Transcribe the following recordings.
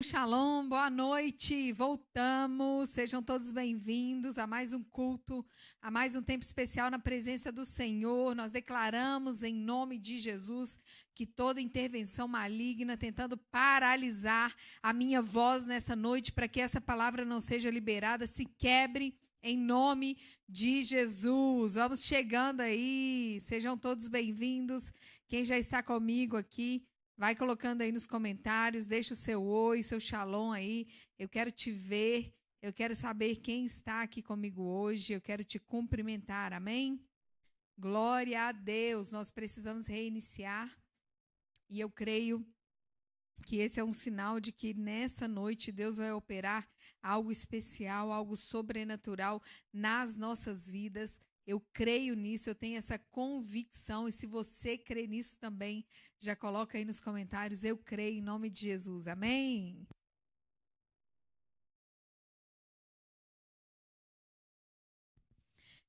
Shalom, boa noite, voltamos, sejam todos bem-vindos a mais um culto, a mais um tempo especial na presença do Senhor. Nós declaramos em nome de Jesus que toda intervenção maligna tentando paralisar a minha voz nessa noite para que essa palavra não seja liberada, se quebre em nome de Jesus. Vamos chegando aí, sejam todos bem-vindos. Quem já está comigo aqui, vai colocando aí nos comentários, deixa o seu oi, seu shalom aí. Eu quero te ver, eu quero saber quem está aqui comigo hoje, eu quero te cumprimentar, amém? Glória a Deus, nós precisamos reiniciar e eu creio que esse é um sinal de que nessa noite Deus vai operar algo especial, algo sobrenatural nas nossas vidas. Eu creio nisso, eu tenho essa convicção, e se você crê nisso também, já coloca aí nos comentários, eu creio em nome de Jesus, amém?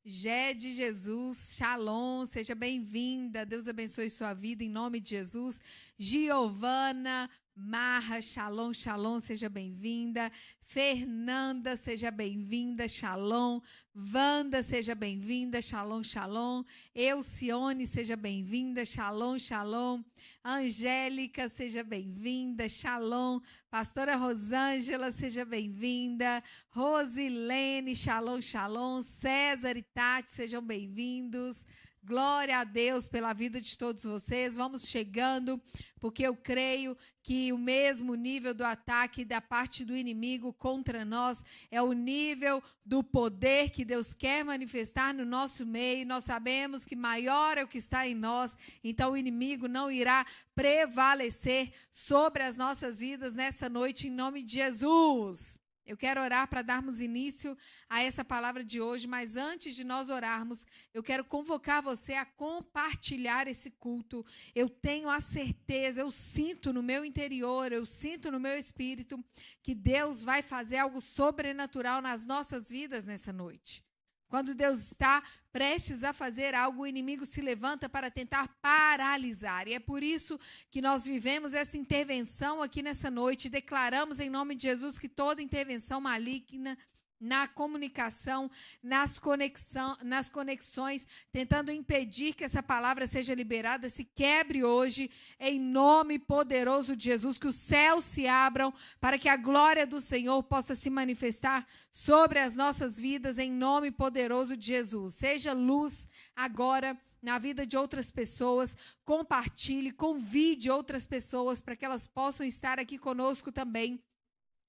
Gé de Jesus, shalom, seja bem-vinda, Deus abençoe sua vida em nome de Jesus. Giovana, Marra, shalom, shalom, seja bem-vinda. Fernanda, seja bem-vinda, shalom. Wanda, seja bem-vinda, shalom, shalom. Elcione, seja bem-vinda, shalom, shalom. Angélica, seja bem-vinda, shalom. Pastora Rosângela, seja bem-vinda. Rosilene, shalom, shalom. César e Tati, sejam bem-vindos. Glória a Deus pela vida de todos vocês. Vamos chegando, porque eu creio que o mesmo nível do ataque da parte do inimigo contra nós é o nível do poder que Deus quer manifestar no nosso meio. Nós sabemos que maior é o que está em nós, então o inimigo não irá prevalecer sobre as nossas vidas nessa noite, em nome de Jesus. Eu quero orar para darmos início a essa palavra de hoje, mas antes de nós orarmos, eu quero convocar você a compartilhar esse culto. Eu tenho a certeza, eu sinto no meu interior, eu sinto no meu espírito que Deus vai fazer algo sobrenatural nas nossas vidas nessa noite. Quando Deus está prestes a fazer algo, o inimigo se levanta para tentar paralisar. E é por isso que nós vivemos essa intervenção aqui nessa noite. Declaramos em nome de Jesus que toda intervenção maligna na comunicação, nas conexões, tentando impedir que essa palavra seja liberada, se quebre hoje, em nome poderoso de Jesus, que os céus se abram para que a glória do Senhor possa se manifestar sobre as nossas vidas, em nome poderoso de Jesus. Seja luz agora na vida de outras pessoas, compartilhe, convide outras pessoas para que elas possam estar aqui conosco também,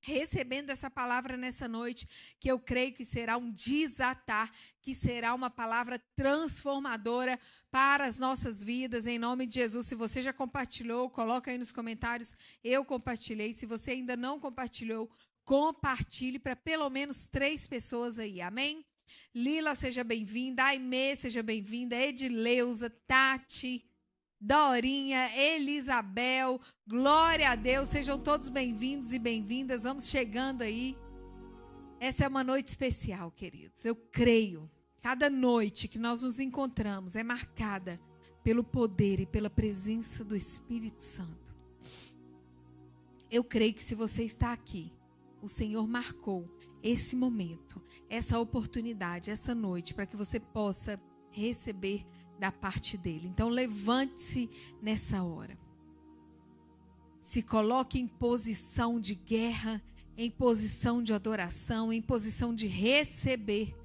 recebendo essa palavra nessa noite, que eu creio que será um desatar, que será uma palavra transformadora para as nossas vidas, em nome de Jesus. Se você já compartilhou, coloca aí nos comentários, eu compartilhei. Se você ainda não compartilhou, compartilhe para pelo menos 3 pessoas aí, amém? Lila, seja bem-vinda, Aimee, seja bem-vinda, Edileuza, Tati, Dorinha, Elisabel, glória a Deus, sejam todos bem-vindos e bem-vindas, vamos chegando aí. Essa é uma noite especial, queridos, eu creio, cada noite que nós nos encontramos é marcada pelo poder e pela presença do Espírito Santo. Eu creio que se você está aqui, o Senhor marcou esse momento, essa oportunidade, essa noite, para que você possa receber da parte dele. Então levante-se nessa hora. Se coloque em posição de guerra, em posição de adoração, em posição de receber,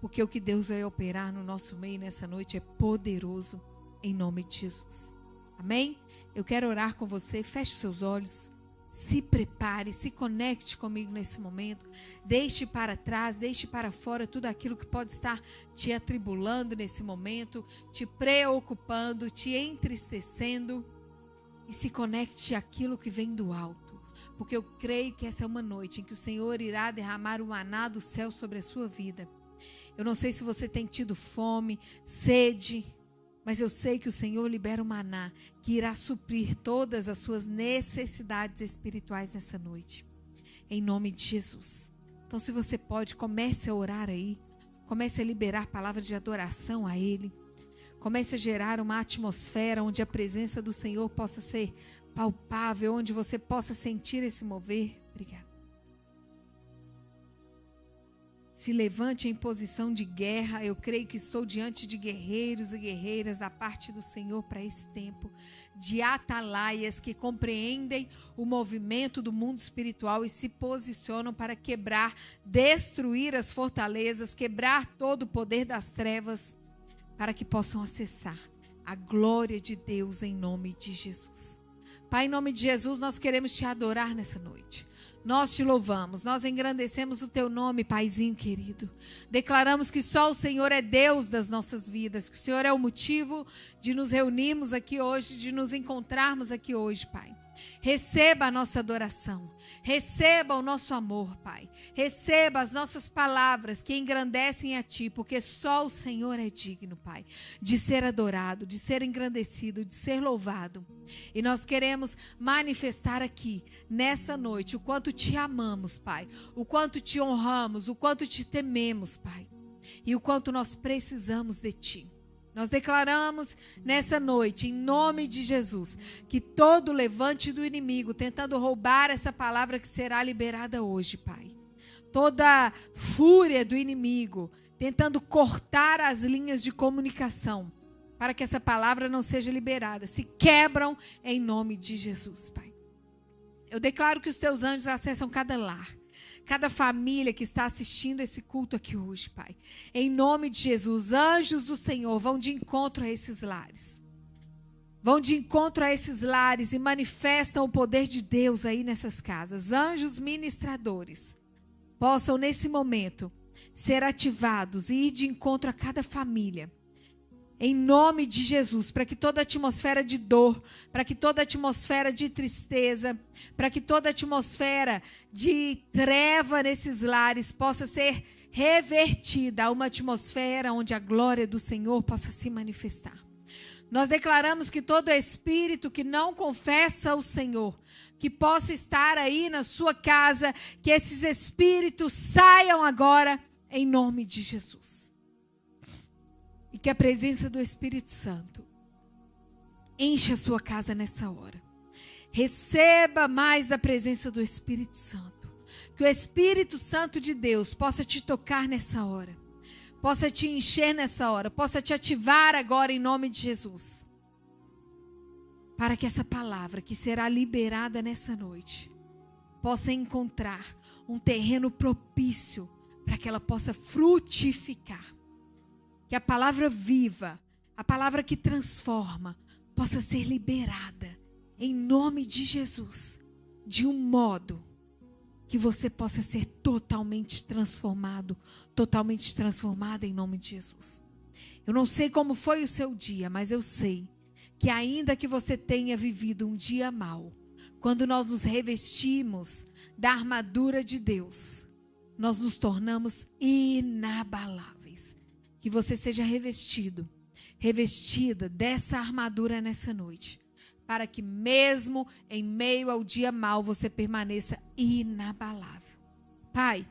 porque o que Deus vai operar no nosso meio nessa noite é poderoso, em nome de Jesus. Amém? Eu quero orar com você, feche seus olhos, se prepare, se conecte comigo nesse momento, deixe para trás, deixe para fora tudo aquilo que pode estar te atribulando nesse momento, te preocupando, te entristecendo, e se conecte àquilo que vem do alto, porque eu creio que essa é uma noite em que o Senhor irá derramar o maná do céu sobre a sua vida. Eu não sei se você tem tido fome, sede, mas eu sei que o Senhor libera o maná, que irá suprir todas as suas necessidades espirituais nessa noite. Em nome de Jesus. Então, se você pode, comece a orar aí. Comece a liberar palavras de adoração a Ele. Comece a gerar uma atmosfera onde a presença do Senhor possa ser palpável, onde você possa sentir esse mover. Obrigada. Se levante em posição de guerra. Eu creio que estou diante de guerreiros e guerreiras da parte do Senhor para esse tempo, de atalaias que compreendem o movimento do mundo espiritual e se posicionam para quebrar, destruir as fortalezas, quebrar todo o poder das trevas, para que possam acessar a glória de Deus em nome de Jesus. Pai, em nome de Jesus, nós queremos te adorar nessa noite. Nós te louvamos, nós engrandecemos o teu nome, Paizinho querido. Declaramos que só o Senhor é Deus das nossas vidas, que o Senhor é o motivo de nos reunirmos aqui hoje, de nos encontrarmos aqui hoje, Pai. Receba a nossa adoração, receba o nosso amor, Pai. Receba as nossas palavras que engrandecem a Ti, porque só o Senhor é digno, Pai, de ser adorado, de ser engrandecido, de ser louvado. E nós queremos manifestar aqui, nessa noite, o quanto Te amamos, Pai, o quanto Te honramos, o quanto Te tememos, Pai, e o quanto nós precisamos de Ti. Nós declaramos nessa noite, em nome de Jesus, que todo levante do inimigo tentando roubar essa palavra que será liberada hoje, Pai. Toda fúria do inimigo tentando cortar as linhas de comunicação para que essa palavra não seja liberada, se quebram em nome de Jesus, Pai. Eu declaro que os teus anjos acessam cada lar, cada família que está assistindo esse culto aqui hoje, Pai. Em nome de Jesus, anjos do Senhor vão de encontro a esses lares. Vão de encontro a esses lares e manifestam o poder de Deus aí nessas casas. Anjos ministradores possam, nesse momento, ser ativados e ir de encontro a cada família. Em nome de Jesus, para que toda atmosfera de dor, para que toda atmosfera de tristeza, para que toda atmosfera de treva nesses lares possa ser revertida a uma atmosfera onde a glória do Senhor possa se manifestar. Nós declaramos que todo espírito que não confessa o Senhor, que possa estar aí na sua casa, que esses espíritos saiam agora em nome de Jesus. E que a presença do Espírito Santo enche a sua casa nessa hora. Receba mais da presença do Espírito Santo. Que o Espírito Santo de Deus possa te tocar nessa hora. Possa te encher nessa hora. Possa te ativar agora em nome de Jesus. Para que essa palavra que será liberada nessa noite possa encontrar um terreno propício para que ela possa frutificar. Que a palavra viva, a palavra que transforma, possa ser liberada em nome de Jesus, de um modo que você possa ser totalmente transformado, totalmente transformada em nome de Jesus. Eu não sei como foi o seu dia, mas eu sei que ainda que você tenha vivido um dia mau, quando nós nos revestimos da armadura de Deus, nós nos tornamos inabaláveis. Que você seja revestida dessa armadura nessa noite, para que mesmo em meio ao dia mau você permaneça inabalável. Pai,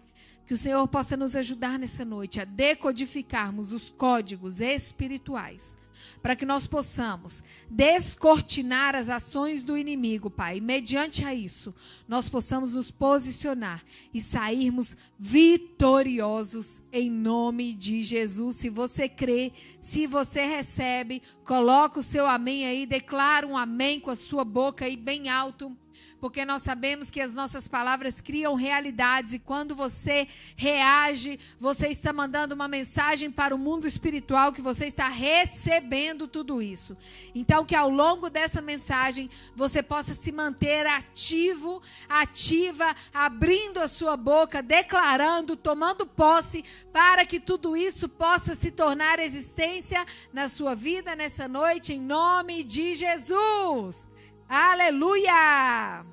que o Senhor possa nos ajudar nessa noite a decodificarmos os códigos espirituais, para que nós possamos descortinar as ações do inimigo, Pai. E mediante a isso, nós possamos nos posicionar e sairmos vitoriosos em nome de Jesus. Se você crê, se você recebe, coloca o seu amém aí, declara um amém com a sua boca aí bem alto. Porque nós sabemos que as nossas palavras criam realidades e quando você reage, você está mandando uma mensagem para o mundo espiritual que você está recebendo tudo isso. Então que ao longo dessa mensagem você possa se manter ativo, ativa, abrindo a sua boca, declarando, tomando posse, para que tudo isso possa se tornar existência na sua vida nessa noite, em nome de Jesus. Aleluia!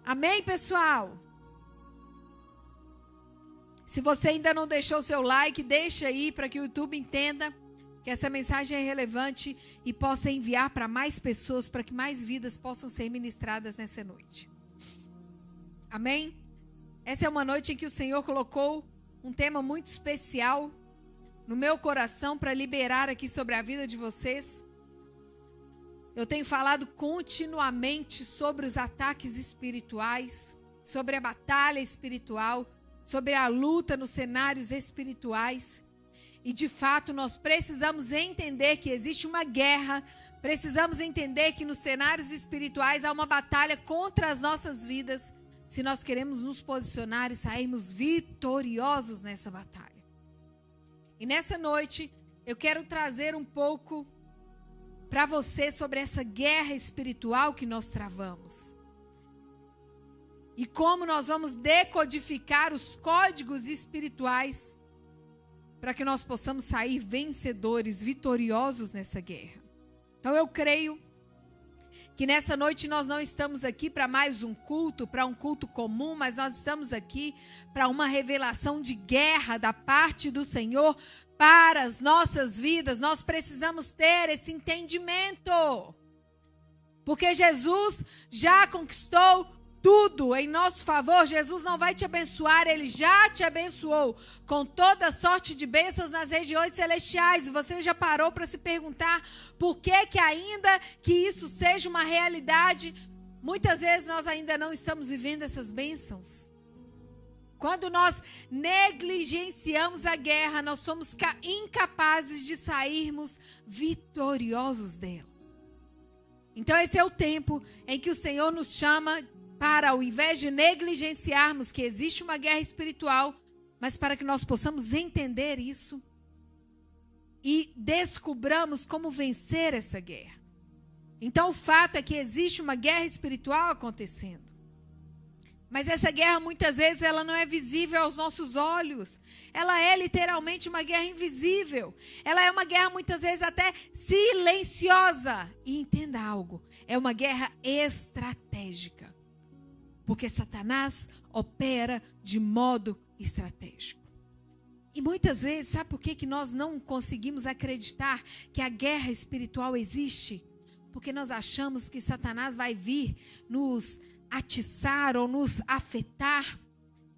Amém, pessoal? Se você ainda não deixou o seu like, deixa aí para que o YouTube entenda que essa mensagem é relevante e possa enviar para mais pessoas, para que mais vidas possam ser ministradas nessa noite. Amém? Essa é uma noite em que o Senhor colocou um tema muito especial no meu coração para liberar aqui sobre a vida de vocês. Eu tenho falado continuamente sobre os ataques espirituais, sobre a batalha espiritual, sobre a luta nos cenários espirituais. E, de fato, nós precisamos entender que existe uma guerra, precisamos entender que nos cenários espirituais há uma batalha contra as nossas vidas, se nós queremos nos posicionar e sairmos vitoriosos nessa batalha. E nessa noite, eu quero trazer um pouco para você sobre essa guerra espiritual que nós travamos. E como nós vamos decodificar os códigos espirituais para que nós possamos sair vencedores, vitoriosos nessa guerra. Então eu creio que nessa noite nós não estamos aqui para mais um culto, para um culto comum, mas nós estamos aqui para uma revelação de guerra da parte do Senhor para as nossas vidas. Nós precisamos ter esse entendimento, porque Jesus já conquistou tudo em nosso favor. Jesus não vai te abençoar, Ele já te abençoou com toda sorte de bênçãos nas regiões celestiais. E você já parou para se perguntar por que ainda que isso seja uma realidade, muitas vezes nós ainda não estamos vivendo essas bênçãos? Quando nós negligenciamos a guerra, nós somos incapazes de sairmos vitoriosos dela. Então esse é o tempo em que o Senhor nos chama para, ao invés de negligenciarmos que existe uma guerra espiritual, mas para que nós possamos entender isso e descubramos como vencer essa guerra. Então o fato é que existe uma guerra espiritual acontecendo. Mas essa guerra muitas vezes ela não é visível aos nossos olhos. Ela é literalmente uma guerra invisível. Ela é uma guerra muitas vezes até silenciosa. E entenda algo, é uma guerra estratégica. Porque Satanás opera de modo estratégico. E muitas vezes, sabe por que nós não conseguimos acreditar que a guerra espiritual existe? Porque nós achamos que Satanás vai vir nos atiçar ou nos afetar,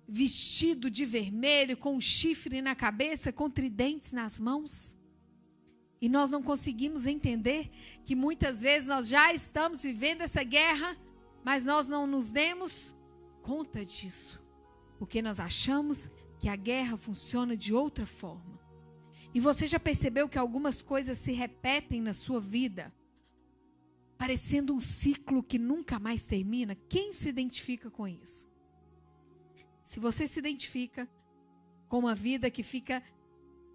vestido de vermelho, com um chifre na cabeça, com tridentes nas mãos. E nós não conseguimos entender que muitas vezes nós já estamos vivendo essa guerra, mas nós não nos demos conta disso, porque nós achamos que a guerra funciona de outra forma. E você já percebeu que algumas coisas se repetem na sua vida, parecendo um ciclo que nunca mais termina? Quem se identifica com isso? Se você se identifica com uma vida que fica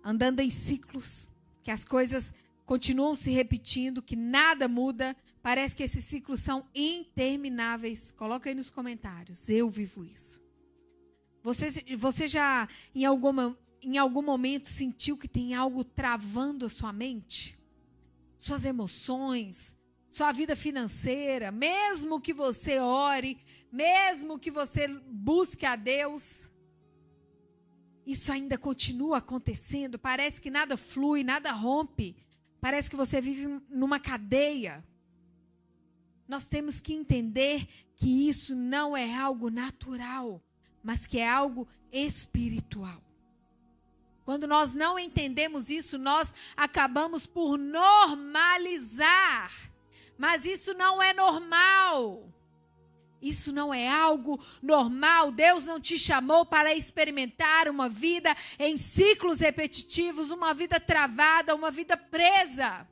andando em ciclos, que as coisas continuam se repetindo, que nada muda, parece que esses ciclos são intermináveis. Coloca aí nos comentários, eu vivo isso. Você já em algum momento sentiu que tem algo travando a sua mente? Suas emoções, sua vida financeira, mesmo que você ore, mesmo que você busque a Deus, isso ainda continua acontecendo. Parece que nada flui, nada rompe. Parece que você vive numa cadeia. Nós temos que entender que isso não é algo natural, mas que é algo espiritual. Quando nós não entendemos isso, nós acabamos por normalizar. Mas isso não é normal. Isso não é algo normal. Deus não te chamou para experimentar uma vida em ciclos repetitivos, uma vida travada, uma vida presa.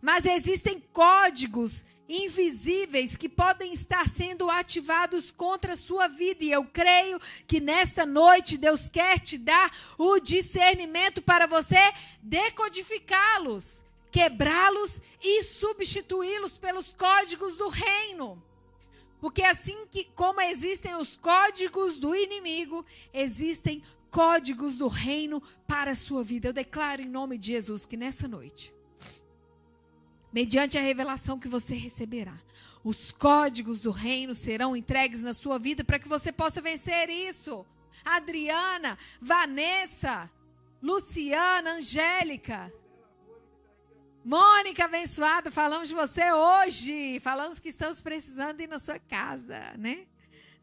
Mas existem códigos invisíveis que podem estar sendo ativados contra a sua vida. E eu creio que nesta noite Deus quer te dar o discernimento para você decodificá-los, quebrá-los e substituí-los pelos códigos do reino. Porque assim como existem os códigos do inimigo, existem códigos do reino para a sua vida. Eu declaro em nome de Jesus que nessa noite, mediante a revelação que você receberá, os códigos do reino serão entregues na sua vida para que você possa vencer isso. Adriana, Vanessa, Luciana, Angélica, Mônica abençoada, falamos de você hoje. Falamos que estamos precisando ir na sua casa, né?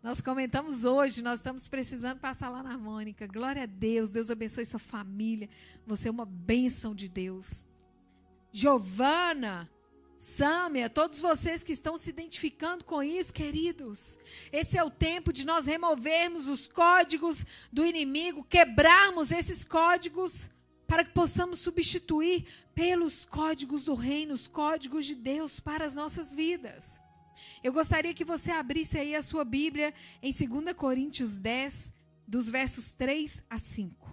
Nós comentamos hoje, nós estamos precisando passar lá na Mônica. Glória a Deus, Deus abençoe sua família. Você é uma bênção de Deus. Giovana, Sâmia, todos vocês que estão se identificando com isso, queridos. Esse é o tempo de nós removermos os códigos do inimigo, quebrarmos esses códigos para que possamos substituir pelos códigos do reino, os códigos de Deus para as nossas vidas. Eu gostaria que você abrisse aí a sua Bíblia em 2 Coríntios 10, dos versos 3 a 5.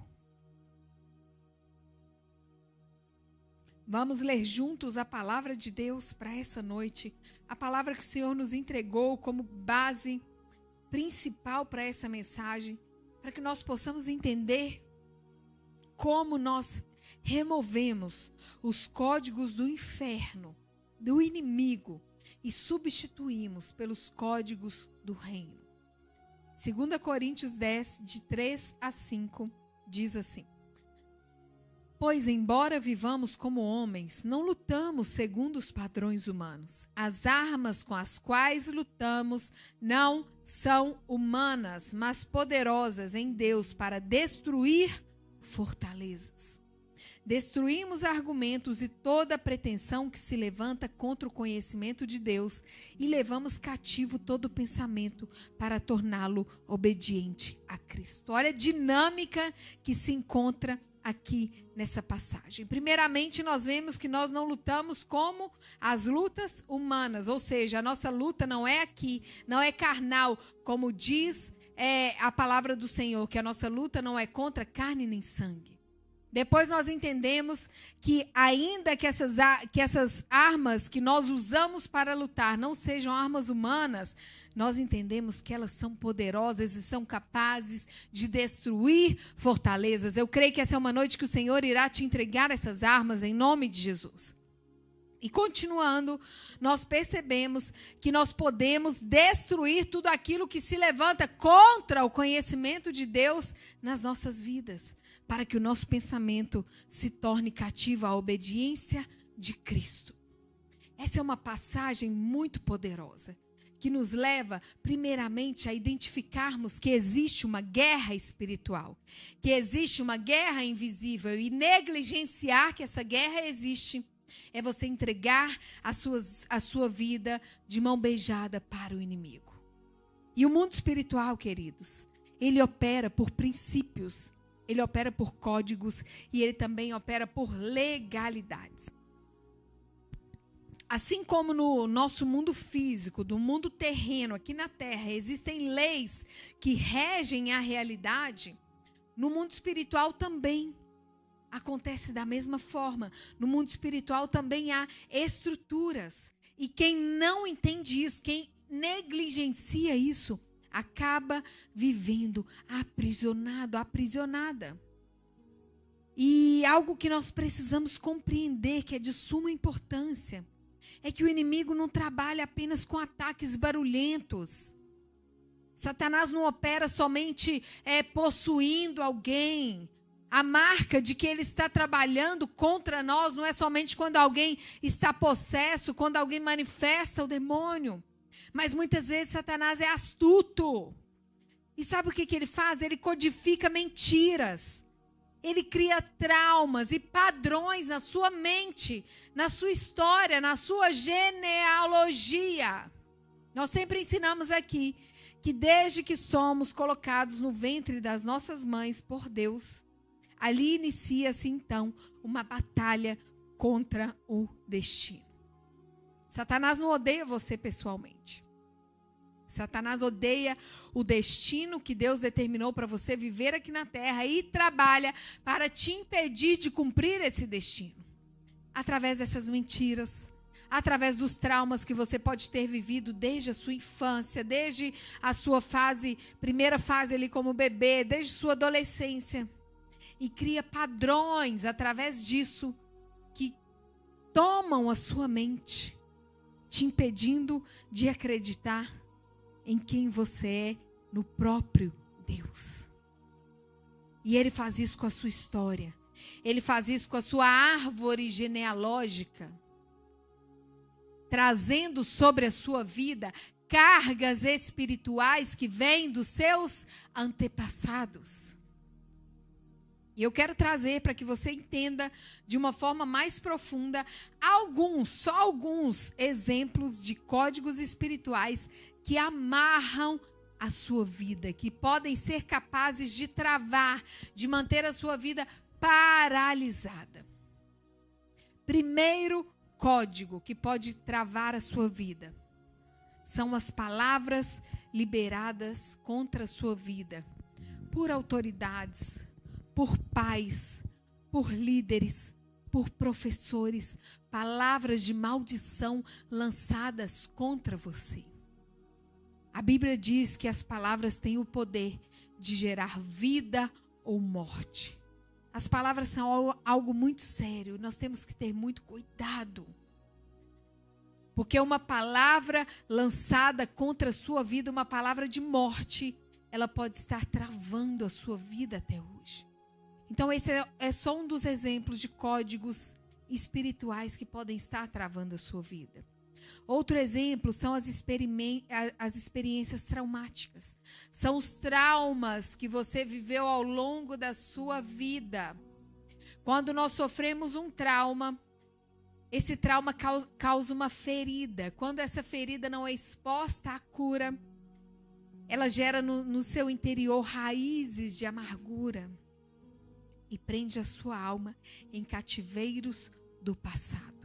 Vamos ler juntos a palavra de Deus para essa noite. A palavra que o Senhor nos entregou como base principal para essa mensagem, para que nós possamos entender como nós removemos os códigos do inferno, do inimigo, e substituímos pelos códigos do reino. 2 Coríntios 10, de 3 a 5, diz assim: Pois, embora vivamos como homens, não lutamos segundo os padrões humanos. As armas com as quais lutamos não são humanas, mas poderosas em Deus para destruir fortalezas. Destruímos argumentos e toda pretensão que se levanta contra o conhecimento de Deus e levamos cativo todo pensamento para torná-lo obediente a Cristo. Olha a dinâmica que se encontra aqui nessa passagem. Primeiramente, nós vemos que nós não lutamos como as lutas humanas, ou seja, a nossa luta não é aqui, não é carnal, como diz a palavra do Senhor, que a nossa luta não é contra carne nem sangue. Depois nós entendemos que ainda que essas armas que nós usamos para lutar não sejam armas humanas, nós entendemos que elas são poderosas e são capazes de destruir fortalezas. Eu creio que essa é uma noite que o Senhor irá te entregar essas armas em nome de Jesus. E continuando, nós percebemos que nós podemos destruir tudo aquilo que se levanta contra o conhecimento de Deus nas nossas vidas, para que o nosso pensamento se torne cativo à obediência de Cristo. Essa é uma passagem muito poderosa, que nos leva, primeiramente, a identificarmos que existe uma guerra espiritual, que existe uma guerra invisível, e negligenciar que essa guerra existe é você entregar a sua vida de mão beijada para o inimigo. E o mundo espiritual, queridos, ele opera por princípios, ele opera por códigos e ele também opera por legalidades. Assim como no nosso mundo físico, no mundo terreno, aqui na terra, existem leis que regem a realidade, no mundo espiritual também acontece da mesma forma. No mundo espiritual também há estruturas. E quem não entende isso, quem negligencia isso, acaba vivendo aprisionado, aprisionada. E algo que nós precisamos compreender, que é de suma importância, é que o inimigo não trabalha apenas com ataques barulhentos. Satanás não opera somente possuindo alguém. A marca de que ele está trabalhando contra nós não é somente quando alguém está possesso, quando alguém manifesta o demônio. Mas muitas vezes Satanás é astuto. E sabe o que ele faz? Ele codifica mentiras. Ele cria traumas e padrões na sua mente, na sua história, na sua genealogia. Nós sempre ensinamos aqui que desde que somos colocados no ventre das nossas mães por Deus, ali inicia-se, então, uma batalha contra o destino. Satanás não odeia você pessoalmente. Satanás odeia o destino que Deus determinou para você viver aqui na terra e trabalha para te impedir de cumprir esse destino. Através dessas mentiras, através dos traumas que você pode ter vivido desde a sua infância, desde a sua primeira fase ali como bebê, desde sua adolescência. E cria padrões através disso que tomam a sua mente, te impedindo de acreditar em quem você é no próprio Deus. E ele faz isso com a sua história. Ele faz isso com a sua árvore genealógica, trazendo sobre a sua vida cargas espirituais que vêm dos seus antepassados. E eu quero trazer para que você entenda de uma forma mais profunda só alguns exemplos de códigos espirituais que amarram a sua vida, que podem ser capazes de travar, de manter a sua vida paralisada. Primeiro código que pode travar a sua vida são as palavras liberadas contra a sua vida por autoridades, por pais, por líderes, por professores, palavras de maldição lançadas contra você. A Bíblia diz que as palavras têm o poder de gerar vida ou morte. As palavras são algo muito sério, nós temos que ter muito cuidado. Porque uma palavra lançada contra a sua vida, uma palavra de morte, ela pode estar travando a sua vida até hoje. Então esse é só um dos exemplos de códigos espirituais que podem estar travando a sua vida. Outro exemplo são as experiências traumáticas. São os traumas que você viveu ao longo da sua vida. Quando nós sofremos um trauma, esse trauma causa uma ferida. Quando essa ferida não é exposta à cura, ela gera no seu interior raízes de amargura e prende a sua alma em cativeiros do passado.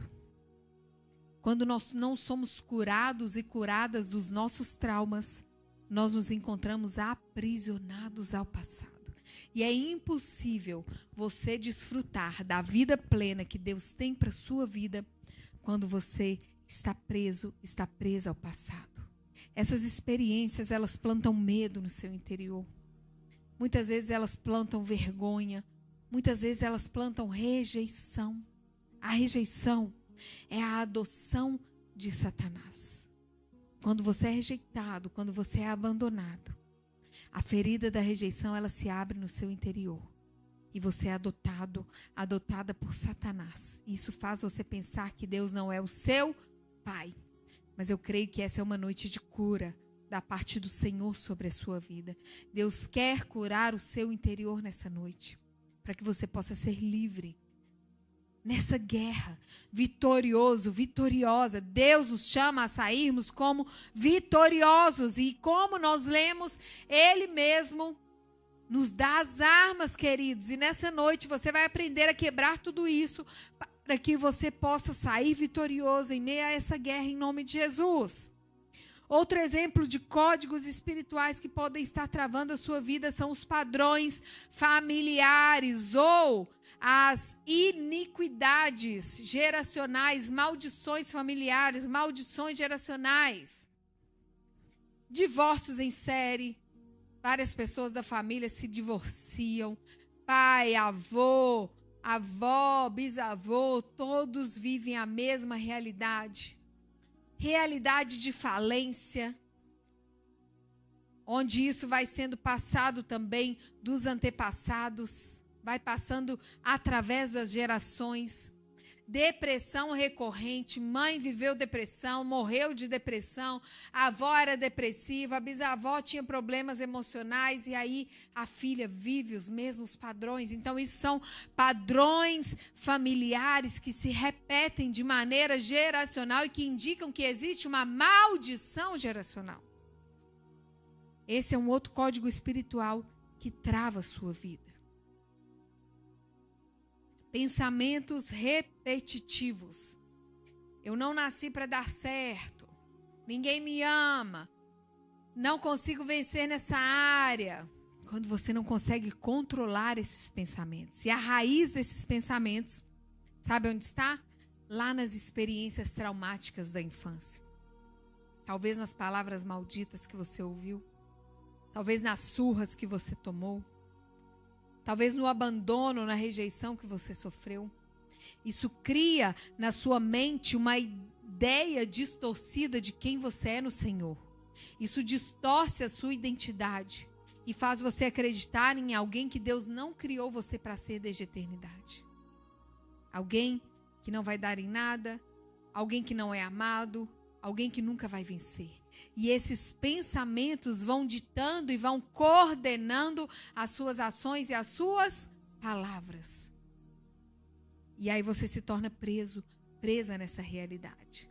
Quando nós não somos curados e curadas dos nossos traumas, nós nos encontramos aprisionados ao passado. E é impossível você desfrutar da vida plena que Deus tem para a sua vida quando você está presa ao passado. Essas experiências, elas plantam medo no seu interior. Muitas vezes elas plantam vergonha. Muitas vezes elas plantam rejeição. A rejeição é a adoção de Satanás. Quando você é rejeitado, quando você é abandonado, a ferida da rejeição, ela se abre no seu interior. E você é adotada por Satanás. Isso faz você pensar que Deus não é o seu pai. Mas eu creio que essa é uma noite de cura da parte do Senhor sobre a sua vida. Deus quer curar o seu interior nessa noite, para que você possa ser livre nessa guerra, vitoriosa. Deus nos chama a sairmos como vitoriosos. E como nós lemos, Ele mesmo nos dá as armas, queridos. E nessa noite você vai aprender a quebrar tudo isso para que você possa sair vitorioso em meio a essa guerra em nome de Jesus. Outro exemplo de códigos espirituais que podem estar travando a sua vida são os padrões familiares ou as iniquidades geracionais, maldições familiares, maldições geracionais. Divórcios em série, várias pessoas da família se divorciam, pai, avô, avó, bisavô, todos vivem a mesma realidade. Realidade de falência, onde isso vai sendo passado também dos antepassados, vai passando através das gerações. Depressão recorrente, mãe viveu depressão, morreu de depressão, a avó era depressiva, a bisavó tinha problemas emocionais e aí a filha vive os mesmos padrões. Então isso são padrões familiares que se repetem de maneira geracional e que indicam que existe uma maldição geracional. Esse é um outro código espiritual que trava a sua vida. Pensamentos repetitivos. Eu não nasci para dar certo. Ninguém me ama. Não consigo vencer nessa área. Quando você não consegue controlar esses pensamentos. E a raiz desses pensamentos, sabe onde está? Lá nas experiências traumáticas da infância. Talvez nas palavras malditas que você ouviu. Talvez nas surras que você tomou. Talvez no abandono, na rejeição que você sofreu. Isso cria na sua mente uma ideia distorcida de quem você é no Senhor. Isso distorce a sua identidade e faz você acreditar em alguém que Deus não criou você para ser desde a eternidade. Alguém que não vai dar em nada, alguém que não é amado, alguém que nunca vai vencer. E esses pensamentos vão ditando e vão coordenando as suas ações e as suas palavras. E aí você se torna presa nessa realidade.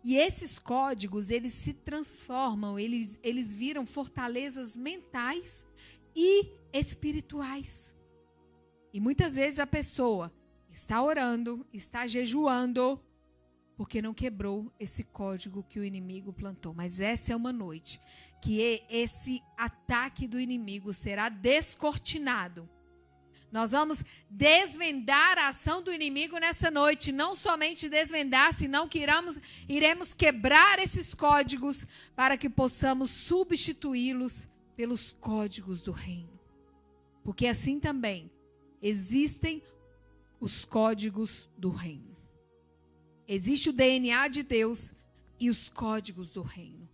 E esses códigos, eles se transformam, eles viram fortalezas mentais e espirituais. E muitas vezes a pessoa está orando, está jejuando, porque não quebrou esse código que o inimigo plantou. Mas essa é uma noite que esse ataque do inimigo será descortinado. Nós vamos desvendar a ação do inimigo nessa noite. Não somente desvendar, senão que iremos quebrar esses códigos para que possamos substituí-los pelos códigos do reino. Porque assim também existem os códigos do reino. Existe o DNA de Deus e os códigos do reino.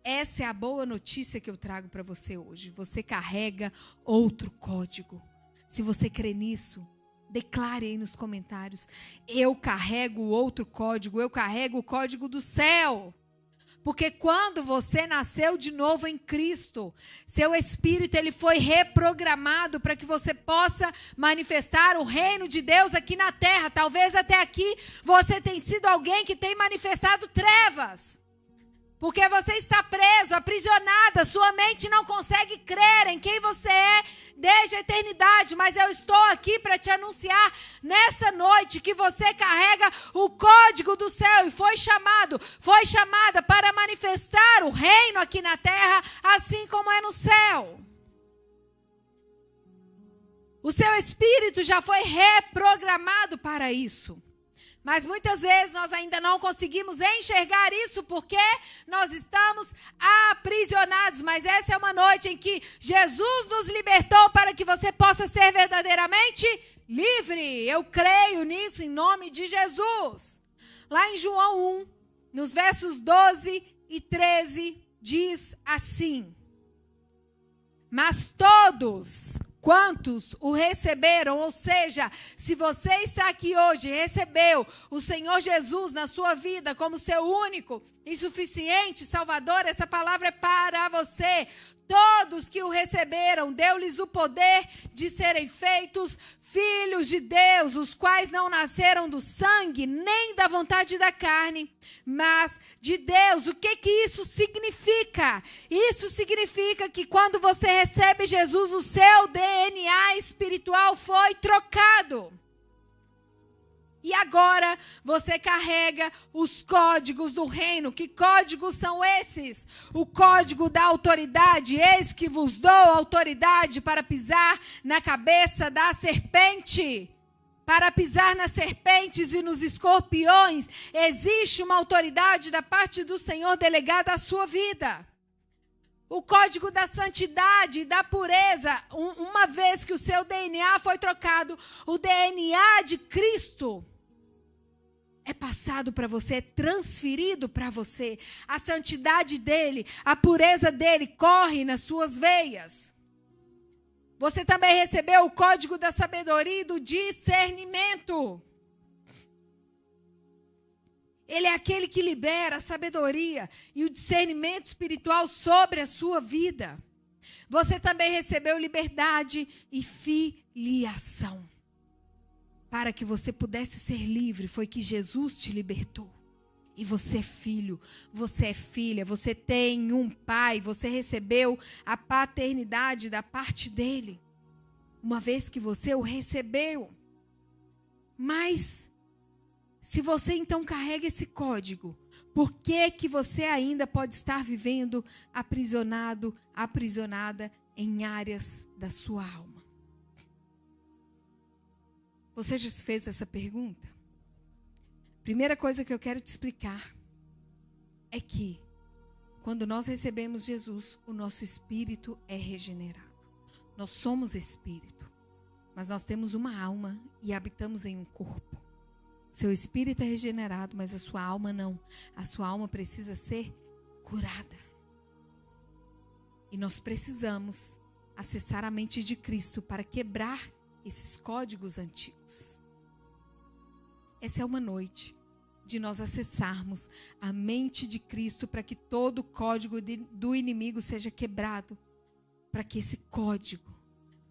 Essa é a boa notícia que eu trago para você hoje. Você carrega outro código. Se você crê nisso, declare aí nos comentários. Eu carrego outro código, eu carrego o código do céu. Porque quando você nasceu de novo em Cristo, seu espírito ele foi reprogramado para que você possa manifestar o reino de Deus aqui na terra. Talvez até aqui você tenha sido alguém que tem manifestado trevas. Porque você está preso, aprisionada, sua mente não consegue crer em quem você é desde a eternidade. Mas eu estou aqui para te anunciar nessa noite que você carrega o código do céu e foi chamada para manifestar o reino aqui na terra, assim como é no céu. O seu espírito já foi reprogramado para isso. Mas muitas vezes nós ainda não conseguimos enxergar isso porque nós estamos aprisionados. Mas essa é uma noite em que Jesus nos libertou para que você possa ser verdadeiramente livre. Eu creio nisso em nome de Jesus. Lá em João 1, nos versos 12 e 13, diz assim: mas todos quantos o receberam, ou seja, se você está aqui hoje e recebeu o Senhor Jesus na sua vida como seu único e suficiente Salvador, essa palavra é para você. Todos que o receberam, deu-lhes o poder de serem feitos filhos de Deus, os quais não nasceram do sangue, nem da vontade da carne, mas de Deus. O que isso significa? Isso significa que quando você recebe Jesus, o seu DNA espiritual foi trocado. E agora você carrega os códigos do reino. Que códigos são esses? O código da autoridade. Eis que vos dou autoridade para pisar na cabeça da serpente. Para pisar nas serpentes e nos escorpiões. Existe uma autoridade da parte do Senhor delegada à sua vida. O código da santidade e da pureza. Uma vez que o seu DNA foi trocado, o DNA de Cristo é passado para você, é transferido para você. A santidade dele, a pureza dele corre nas suas veias. Você também recebeu o código da sabedoria e do discernimento. Ele é aquele que libera a sabedoria e o discernimento espiritual sobre a sua vida. Você também recebeu liberdade e filiação. Para que você pudesse ser livre, foi que Jesus te libertou. E você é filho, você é filha, você tem um pai, você recebeu a paternidade da parte dele. Uma vez que você o recebeu. Mas, se você então carrega esse código, por que você ainda pode estar vivendo aprisionado, aprisionada em áreas da sua alma? Você já se fez essa pergunta? Primeira coisa que eu quero te explicar é que quando nós recebemos Jesus, o nosso espírito é regenerado. Nós somos espírito, mas nós temos uma alma e habitamos em um corpo. Seu espírito é regenerado, mas a sua alma não. A sua alma precisa ser curada. E nós precisamos acessar a mente de Cristo para quebrar esses códigos antigos. Essa é uma noite de nós acessarmos a mente de Cristo para que todo o código do inimigo seja quebrado, para que esse código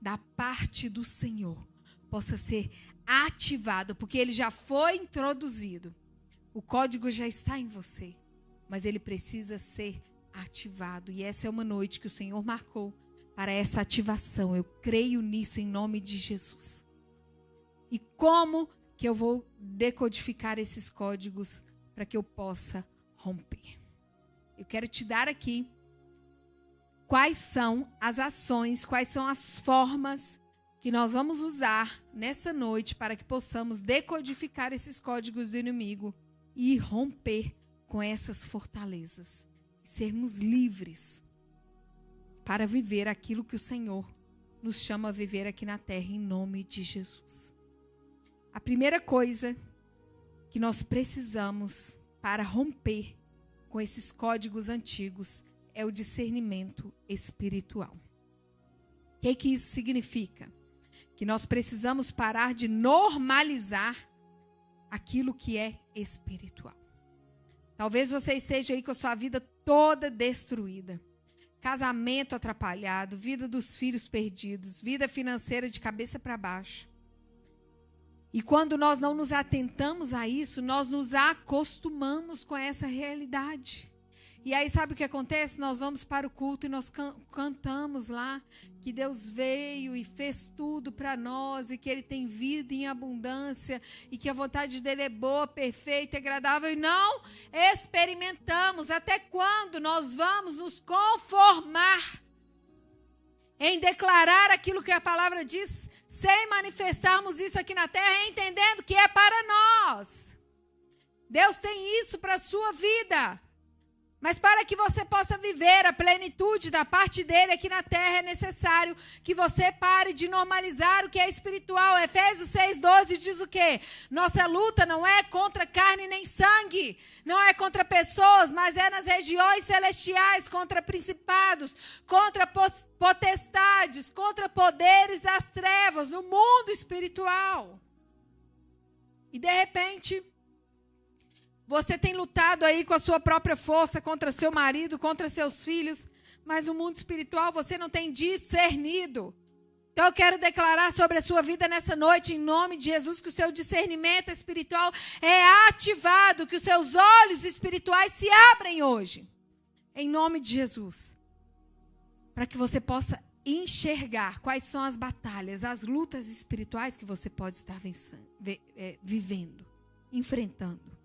da parte do Senhor possa ser ativado, porque ele já foi introduzido. O código já está em você, mas ele precisa ser ativado. E essa é uma noite que o Senhor marcou para essa ativação. Eu creio nisso em nome de Jesus. E como que eu vou decodificar esses códigos para que eu possa romper? Eu quero te dar aqui quais são as ações, quais são as formas que nós vamos usar nessa noite para que possamos decodificar esses códigos do inimigo e romper com essas fortalezas. E sermos livres para viver aquilo que o Senhor nos chama a viver aqui na terra, em nome de Jesus. A primeira coisa que nós precisamos para romper com esses códigos antigos é o discernimento espiritual. O que isso significa? Que nós precisamos parar de normalizar aquilo que é espiritual. Talvez você esteja aí com a sua vida toda destruída. Casamento atrapalhado, vida dos filhos perdidos, vida financeira de cabeça para baixo. E quando nós não nos atentamos a isso, nós nos acostumamos com essa realidade. E aí sabe o que acontece? Nós vamos para o culto e nós cantamos lá que Deus veio e fez tudo para nós e que Ele tem vida em abundância e que a vontade dEle é boa, perfeita e agradável. E não experimentamos. Até quando nós vamos nos conformar em declarar aquilo que a palavra diz, sem manifestarmos isso aqui na terra, entendendo que é para nós? Deus tem isso para a sua vida. Mas para que você possa viver a plenitude da parte dele aqui na terra, é necessário que você pare de normalizar o que é espiritual. Efésios 6,12 diz o quê? Nossa luta não é contra carne nem sangue, não é contra pessoas, mas é nas regiões celestiais, contra principados, contra potestades, contra poderes das trevas, no mundo espiritual. E de repente, você tem lutado aí com a sua própria força contra seu marido, contra seus filhos, mas no mundo espiritual você não tem discernido. Então eu quero declarar sobre a sua vida nessa noite, em nome de Jesus, que o seu discernimento espiritual é ativado, que os seus olhos espirituais se abrem hoje, em nome de Jesus, para que você possa enxergar quais são as batalhas, as lutas espirituais que você pode estar vivendo, enfrentando.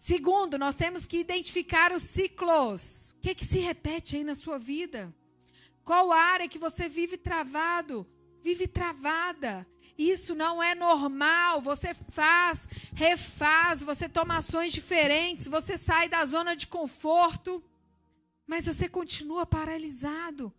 Segundo, nós temos que identificar os ciclos. O que se repete aí na sua vida? Qual área que você vive travado? Vive travada. Isso não é normal. Você faz, refaz, você toma ações diferentes, você sai da zona de conforto, mas você continua paralisado.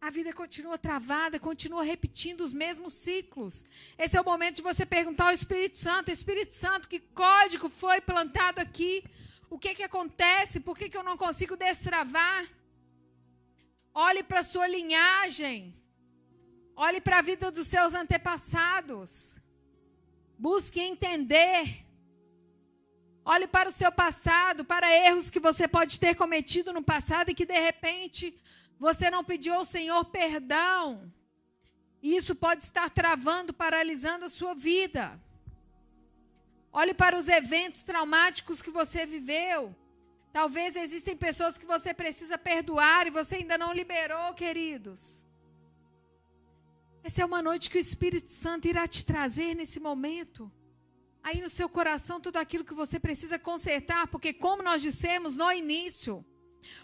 A vida continua travada, continua repetindo os mesmos ciclos. Esse é o momento de você perguntar ao Espírito Santo, que código foi plantado aqui? O que acontece? Por que eu não consigo destravar? Olhe para a sua linhagem. Olhe para a vida dos seus antepassados. Busque entender. Olhe para o seu passado, para erros que você pode ter cometido no passado e que de repente você não pediu ao Senhor perdão. Isso pode estar travando, paralisando a sua vida. Olhe para os eventos traumáticos que você viveu. Talvez existem pessoas que você precisa perdoar e você ainda não liberou, queridos. Essa é uma noite que o Espírito Santo irá te trazer nesse momento. Aí no seu coração tudo aquilo que você precisa consertar, porque como nós dissemos no início,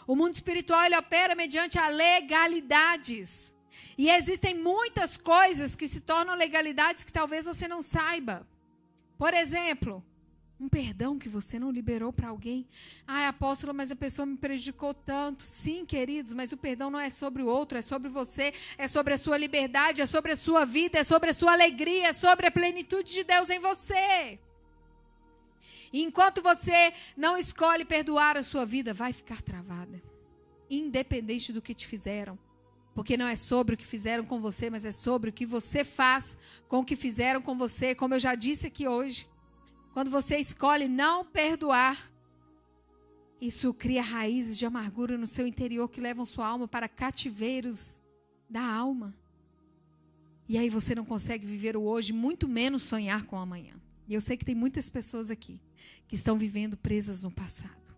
o mundo espiritual ele opera mediante a legalidades. E existem muitas coisas que se tornam legalidades que talvez você não saiba. Por exemplo, um perdão que você não liberou para alguém. Ai, apóstolo, mas a pessoa me prejudicou tanto. Sim, queridos, mas o perdão não é sobre o outro, é sobre você, é sobre a sua liberdade, é sobre a sua vida, é sobre a sua alegria, é sobre a plenitude de Deus em você. E enquanto você não escolhe perdoar, a sua vida vai ficar travada. Independente do que te fizeram. Porque não é sobre o que fizeram com você, mas é sobre o que você faz com o que fizeram com você. Como eu já disse aqui hoje. Quando você escolhe não perdoar, isso cria raízes de amargura no seu interior que levam sua alma para cativeiros da alma. E aí você não consegue viver o hoje, muito menos sonhar com o amanhã. E eu sei que tem muitas pessoas aqui que estão vivendo presas no passado,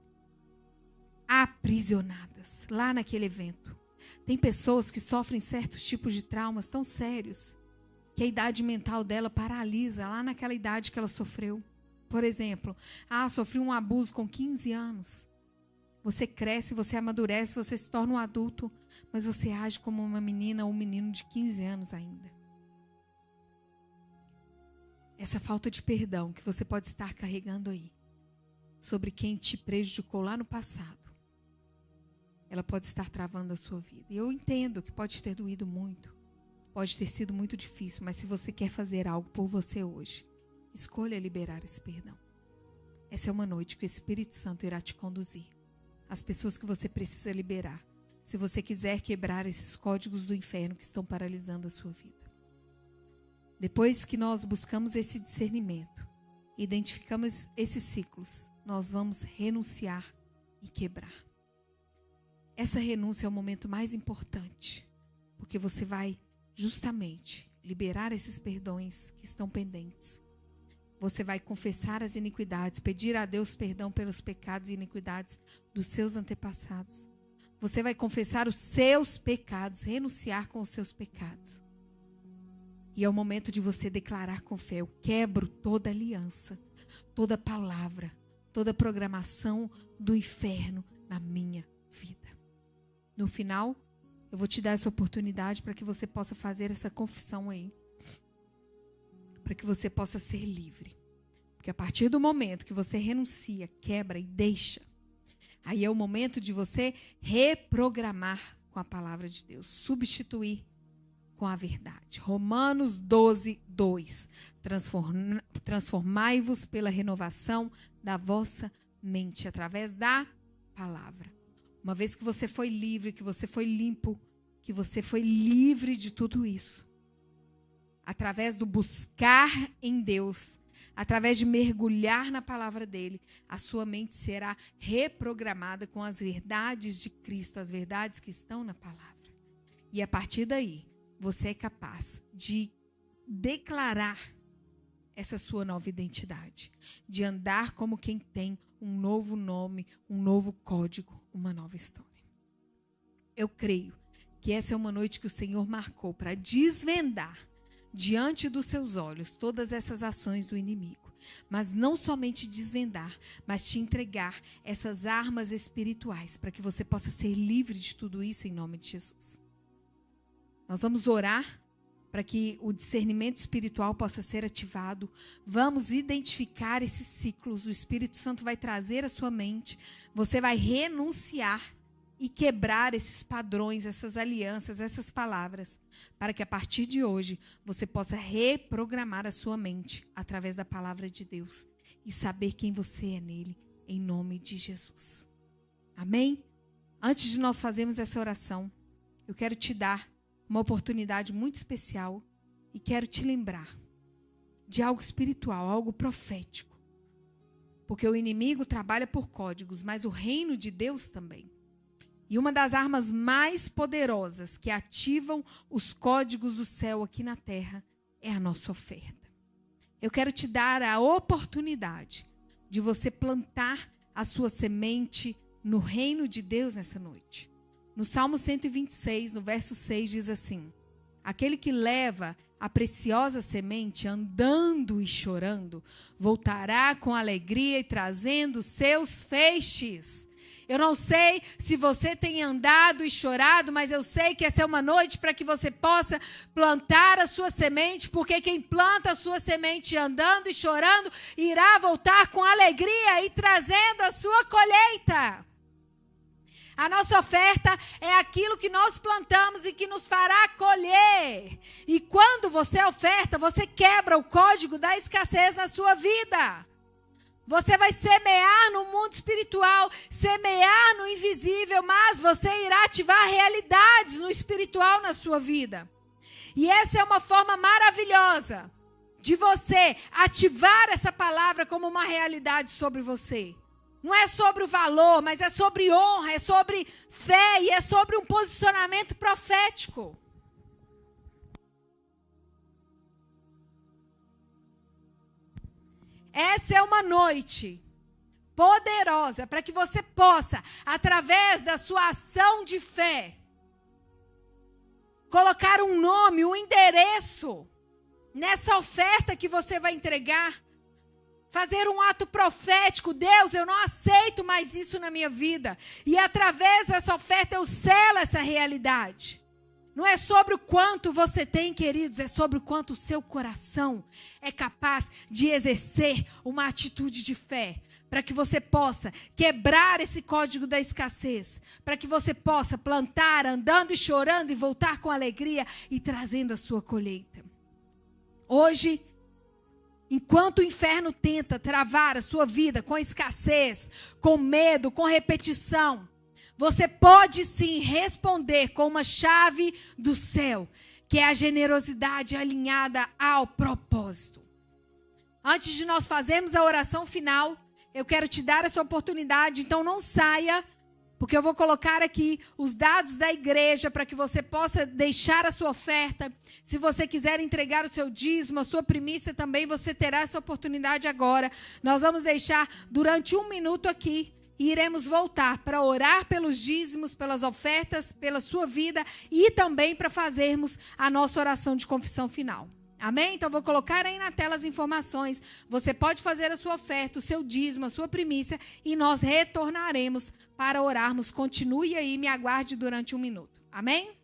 aprisionadas lá naquele evento. Tem pessoas que sofrem certos tipos de traumas tão sérios que a idade mental dela paralisa lá naquela idade que ela sofreu. Por exemplo, sofri um abuso com 15 anos. Você cresce, você amadurece, você se torna um adulto, mas você age como uma menina ou um menino de 15 anos ainda. Essa falta de perdão que você pode estar carregando aí, sobre quem te prejudicou lá no passado, ela pode estar travando a sua vida. E eu entendo que pode ter doído muito, pode ter sido muito difícil, mas se você quer fazer algo por você hoje, escolha liberar esse perdão. Essa é uma noite que o Espírito Santo irá te conduzir. As pessoas que você precisa liberar, se você quiser quebrar esses códigos do inferno que estão paralisando a sua vida. Depois que nós buscamos esse discernimento, identificamos esses ciclos, nós vamos renunciar e quebrar. Essa renúncia é o momento mais importante, porque você vai justamente liberar esses perdões que estão pendentes. Você vai confessar as iniquidades, pedir a Deus perdão pelos pecados e iniquidades dos seus antepassados. Você vai confessar os seus pecados, renunciar com os seus pecados. E é o momento de você declarar com fé: eu quebro toda aliança, toda palavra, toda programação do inferno na minha vida. No final, eu vou te dar essa oportunidade para que você possa fazer essa confissão aí. Para que você possa ser livre. Porque a partir do momento que você renuncia, quebra e deixa, aí é o momento de você reprogramar com a palavra de Deus, substituir com a verdade. Romanos 12, 2. Transformai-vos pela renovação da vossa mente, através da palavra. Uma vez que você foi livre, que você foi limpo, que você foi livre de tudo isso, através do buscar em Deus, através de mergulhar na palavra dele, a sua mente será reprogramada com as verdades de Cristo, as verdades que estão na palavra. E a partir daí, você é capaz de declarar essa sua nova identidade, de andar como quem tem um novo nome, um novo código, uma nova história. Eu creio que essa é uma noite que o Senhor marcou para desvendar diante dos seus olhos todas essas ações do inimigo. Mas não somente desvendar, mas te entregar essas armas espirituais para que você possa ser livre de tudo isso em nome de Jesus. Nós vamos orar para que o discernimento espiritual possa ser ativado. Vamos identificar esses ciclos. O Espírito Santo vai trazer à sua mente. Você vai renunciar e quebrar esses padrões, essas alianças, essas palavras, para que a partir de hoje você possa reprogramar a sua mente através da palavra de Deus e saber quem você é nele, em nome de Jesus. Amém? Antes de nós fazermos essa oração, eu quero te dar uma oportunidade muito especial e quero te lembrar de algo espiritual, algo profético. Porque o inimigo trabalha por códigos, mas o reino de Deus também. E uma das armas mais poderosas que ativam os códigos do céu aqui na terra é a nossa oferta. Eu quero te dar a oportunidade de você plantar a sua semente no reino de Deus nessa noite. No Salmo 126, no verso 6, diz assim: aquele que leva a preciosa semente andando e chorando, voltará com alegria e trazendo seus feixes. Eu não sei se você tem andado e chorado, mas eu sei que essa é uma noite para que você possa plantar a sua semente, porque quem planta a sua semente andando e chorando, irá voltar com alegria e trazendo a sua colheita. A nossa oferta é aquilo que nós plantamos e que nos fará colher. E quando você oferta, você quebra o código da escassez na sua vida. Você vai semear no mundo espiritual, semear no invisível, mas você irá ativar realidades no espiritual na sua vida. E essa é uma forma maravilhosa de você ativar essa palavra como uma realidade sobre você. Não é sobre o valor, mas é sobre honra, é sobre fé e é sobre um posicionamento profético. Essa é uma noite poderosa para que você possa, através da sua ação de fé, colocar um nome, um endereço nessa oferta que você vai entregar. Fazer um ato profético. Deus, eu não aceito mais isso na minha vida. E através dessa oferta eu selo essa realidade. Não é sobre o quanto você tem, queridos, é sobre o quanto o seu coração é capaz de exercer uma atitude de fé. Para que você possa quebrar esse código da escassez. Para que você possa plantar andando e chorando e voltar com alegria e trazendo a sua colheita. Hoje, enquanto o inferno tenta travar a sua vida com escassez, com medo, com repetição, você pode sim responder com uma chave do céu, que é a generosidade alinhada ao propósito. Antes de nós fazermos a oração final, eu quero te dar essa oportunidade, então não saia, porque eu vou colocar aqui os dados da igreja para que você possa deixar a sua oferta. Se você quiser entregar o seu dízimo, a sua primícia também, você terá essa oportunidade agora. Nós vamos deixar durante 1 minuto aqui e iremos voltar para orar pelos dízimos, pelas ofertas, pela sua vida e também para fazermos a nossa oração de confissão final. Amém? Então, vou colocar aí na tela as informações. Você pode fazer a sua oferta, o seu dízimo, a sua primícia, e nós retornaremos para orarmos. Continue aí, me aguarde durante 1 minuto. Amém?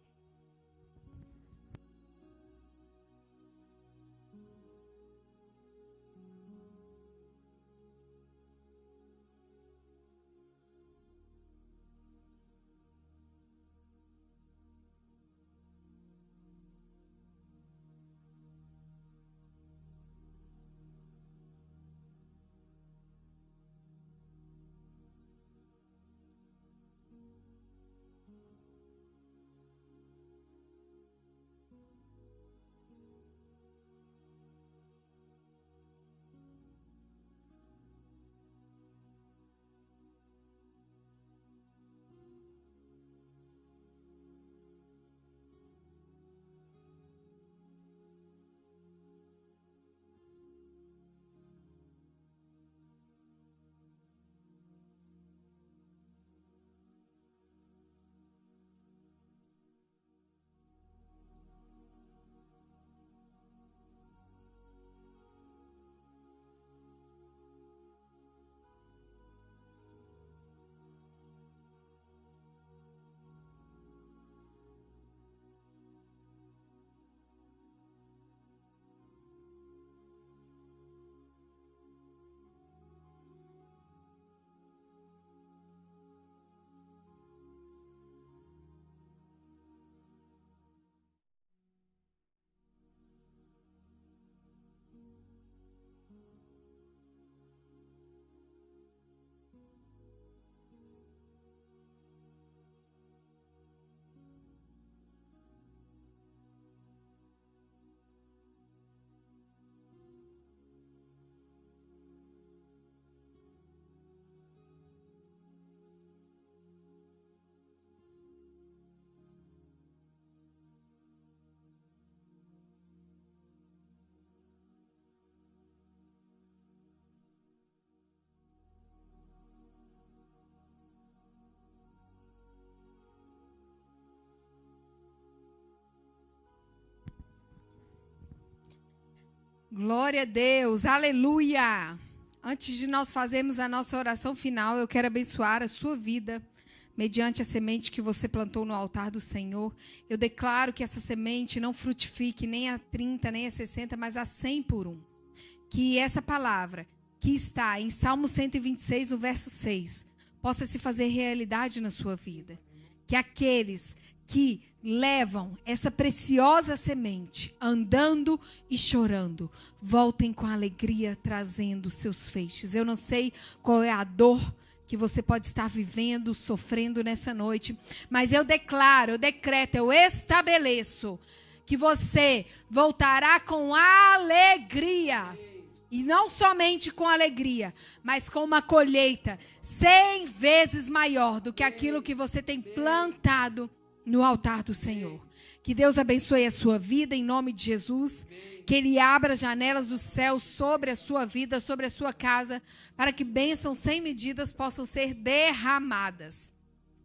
Glória a Deus, aleluia! Antes de nós fazermos a nossa oração final, eu quero abençoar a sua vida, mediante a semente que você plantou no altar do Senhor. Eu declaro que essa semente não frutifique nem a 30, nem a 60, mas a 100 por 1. Que essa palavra, que está em Salmo 126, no verso 6, possa se fazer realidade na sua vida. Que aqueles que levam essa preciosa semente, andando e chorando, voltem com alegria, trazendo seus feixes. Eu não sei qual é a dor que você pode estar vivendo, sofrendo nessa noite, mas eu declaro, eu decreto, eu estabeleço que você voltará com alegria. E não somente com alegria, mas com uma colheita 100 vezes maior do que aquilo que você tem plantado no altar do Senhor. Que Deus abençoe a sua vida em nome de Jesus. Que Ele abra as janelas do céu sobre a sua vida, sobre a sua casa, para que bênçãos sem medidas possam ser derramadas.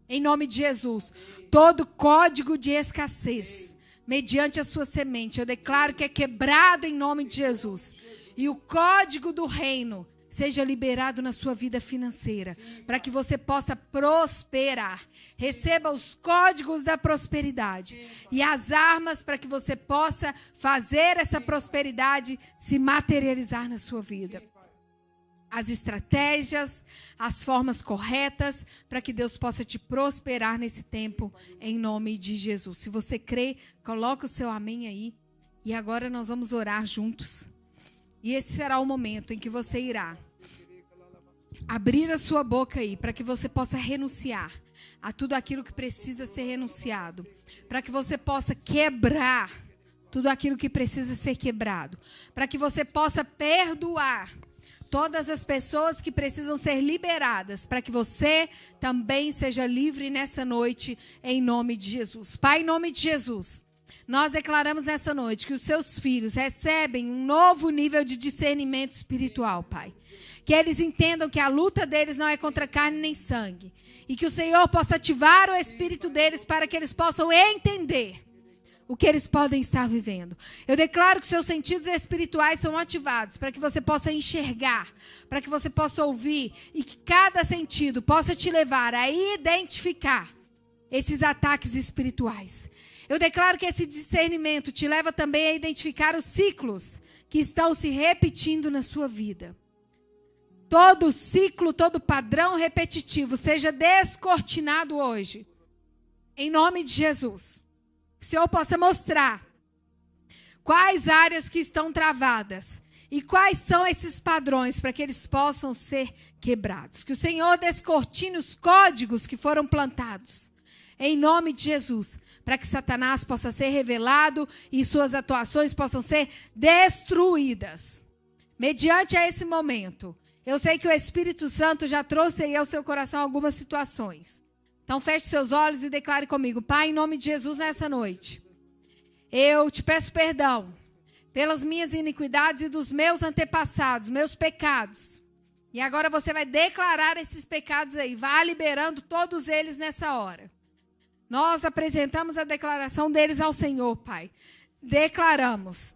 Em nome de Jesus. Todo código de escassez, mediante a sua semente, eu declaro que é quebrado em nome de Jesus. E o código do reino seja liberado na sua vida financeira, para que você possa prosperar. Receba os códigos da prosperidade e as armas para que você possa fazer essa prosperidade se materializar na sua vida. As estratégias, as formas corretas, para que Deus possa te prosperar nesse tempo, em nome de Jesus. Se você crê, coloca o seu amém aí. E agora nós vamos orar juntos. E esse será o momento em que você irá abrir a sua boca aí, para que você possa renunciar a tudo aquilo que precisa ser renunciado. Para que você possa quebrar tudo aquilo que precisa ser quebrado. Para que você possa perdoar todas as pessoas que precisam ser liberadas, para que você também seja livre nessa noite, em nome de Jesus. Pai, em nome de Jesus, nós declaramos nessa noite que os seus filhos recebem um novo nível de discernimento espiritual, Pai. Que eles entendam que a luta deles não é contra carne nem sangue. E que o Senhor possa ativar o espírito deles para que eles possam entender o que eles podem estar vivendo. Eu declaro que seus sentidos espirituais são ativados para que você possa enxergar, para que você possa ouvir e que cada sentido possa te levar a identificar esses ataques espirituais. Eu declaro que esse discernimento te leva também a identificar os ciclos que estão se repetindo na sua vida. Todo ciclo, todo padrão repetitivo seja descortinado hoje. Em nome de Jesus. Que o Senhor possa mostrar quais áreas que estão travadas e quais são esses padrões para que eles possam ser quebrados. Que o Senhor descortine os códigos que foram plantados. Em nome de Jesus, para que Satanás possa ser revelado e suas atuações possam ser destruídas. Mediante a esse momento, eu sei que o Espírito Santo já trouxe aí ao seu coração algumas situações. Então feche seus olhos e declare comigo. Pai, em nome de Jesus, nessa noite, eu te peço perdão pelas minhas iniquidades e dos meus antepassados, meus pecados. E agora você vai declarar esses pecados aí, vá liberando todos eles nessa hora. Nós apresentamos a declaração deles ao Senhor, Pai. Declaramos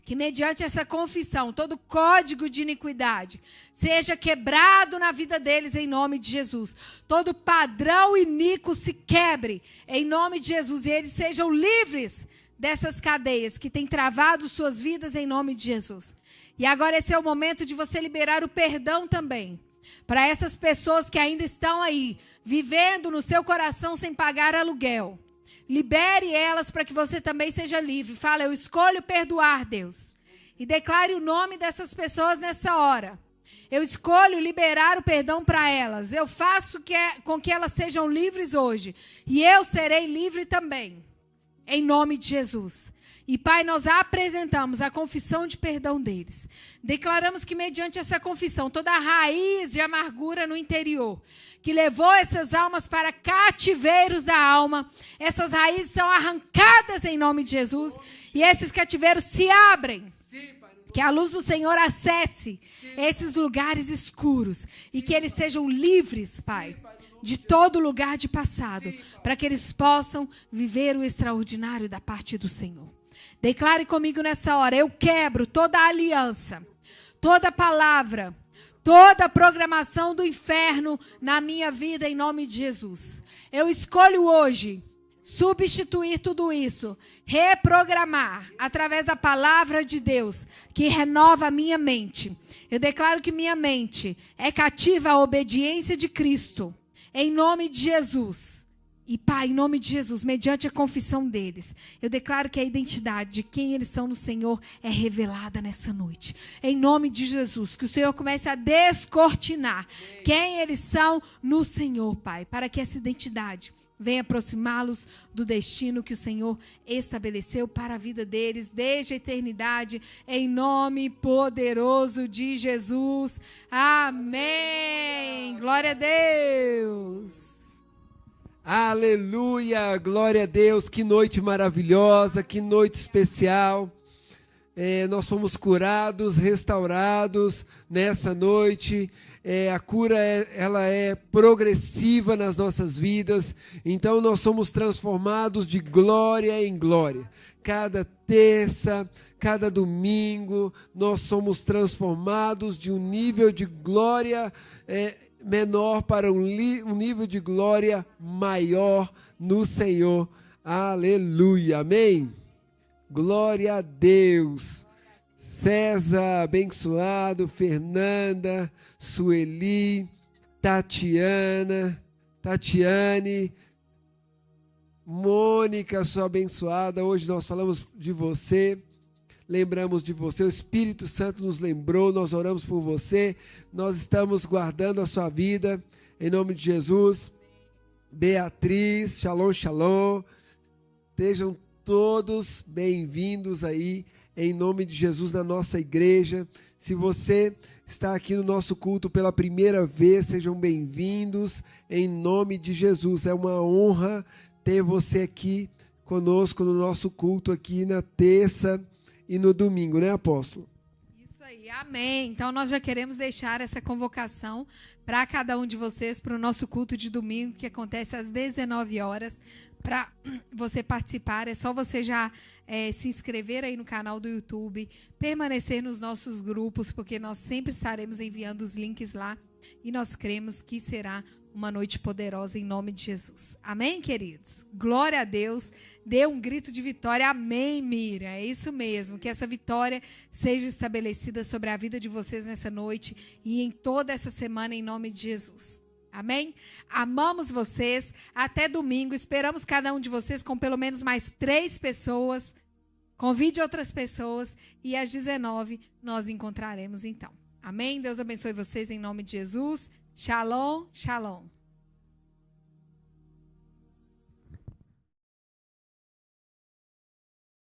que mediante essa confissão, todo código de iniquidade seja quebrado na vida deles em nome de Jesus. Todo padrão iníquo se quebre em nome de Jesus e eles sejam livres dessas cadeias que têm travado suas vidas em nome de Jesus. E agora esse é o momento de você liberar o perdão também para essas pessoas que ainda estão aí, vivendo no seu coração sem pagar aluguel. Libere elas para que você também seja livre. Fala, eu escolho perdoar, Deus. E declare o nome dessas pessoas nessa hora. Eu escolho liberar o perdão para elas. Eu faço com que elas sejam livres hoje. E eu serei livre também. Em nome de Jesus. E, Pai, nós apresentamos a confissão de perdão deles. Declaramos que, mediante essa confissão, toda a raiz de amargura no interior, que levou essas almas para cativeiros da alma, essas raízes são arrancadas em nome de Jesus. E esses cativeiros se abrem. Que a luz do Senhor acesse esses lugares escuros. E que eles sejam livres, Pai, de todo lugar de passado. Para que eles possam viver o extraordinário da parte do Senhor. Declare comigo nessa hora, eu quebro toda a aliança, toda palavra, toda programação do inferno na minha vida em nome de Jesus. Eu escolho hoje substituir tudo isso, reprogramar através da palavra de Deus que renova a minha mente. Eu declaro que minha mente é cativa à obediência de Cristo em nome de Jesus. E, Pai, em nome de Jesus, mediante a confissão deles, eu declaro que a identidade de quem eles são no Senhor é revelada nessa noite. Em nome de Jesus, que o Senhor comece a descortinar quem eles são no Senhor, Pai, para que essa identidade venha aproximá-los do destino que o Senhor estabeleceu para a vida deles desde a eternidade, em nome poderoso de Jesus. Amém. Glória a Deus. Aleluia, glória a Deus, que noite maravilhosa, que noite especial. Nós fomos curados, restaurados nessa noite. A cura ela é progressiva nas nossas vidas, então nós somos transformados de glória em glória. Cada terça, cada domingo, nós somos transformados de um nível de glória menor para um nível de glória maior no Senhor. Aleluia, amém? Glória a Deus. César, abençoado, Fernanda, Sueli, Tatiane, Mônica, sua abençoada. Hoje nós falamos de você, lembramos de você, o Espírito Santo nos lembrou, nós oramos por você, nós estamos guardando a sua vida, em nome de Jesus. Beatriz, shalom, shalom. Estejam todos bem-vindos aí, em nome de Jesus, na nossa igreja. Se você está aqui no nosso culto pela primeira vez, sejam bem-vindos, em nome de Jesus. É uma honra ter você aqui conosco no nosso culto, aqui na terça e no domingo, né, apóstolo? Isso aí, amém. Então nós já queremos deixar essa convocação para cada um de vocês para o nosso culto de domingo, que acontece às 19 horas. Para você participar, é só você já se inscrever aí no canal do YouTube, permanecer nos nossos grupos, porque nós sempre estaremos enviando os links lá, e nós cremos que será uma noite poderosa em nome de Jesus. Amém, queridos? Glória a Deus. Dê um grito de vitória. Amém, Miriam. É isso mesmo. Que essa vitória seja estabelecida sobre a vida de vocês nessa noite e em toda essa semana em nome de Jesus. Amém? Amamos vocês. Até domingo. Esperamos cada um de vocês com pelo menos mais 3 pessoas. Convide outras pessoas. E às 19 nós encontraremos então. Amém? Deus abençoe vocês em nome de Jesus. Shalom, shalom.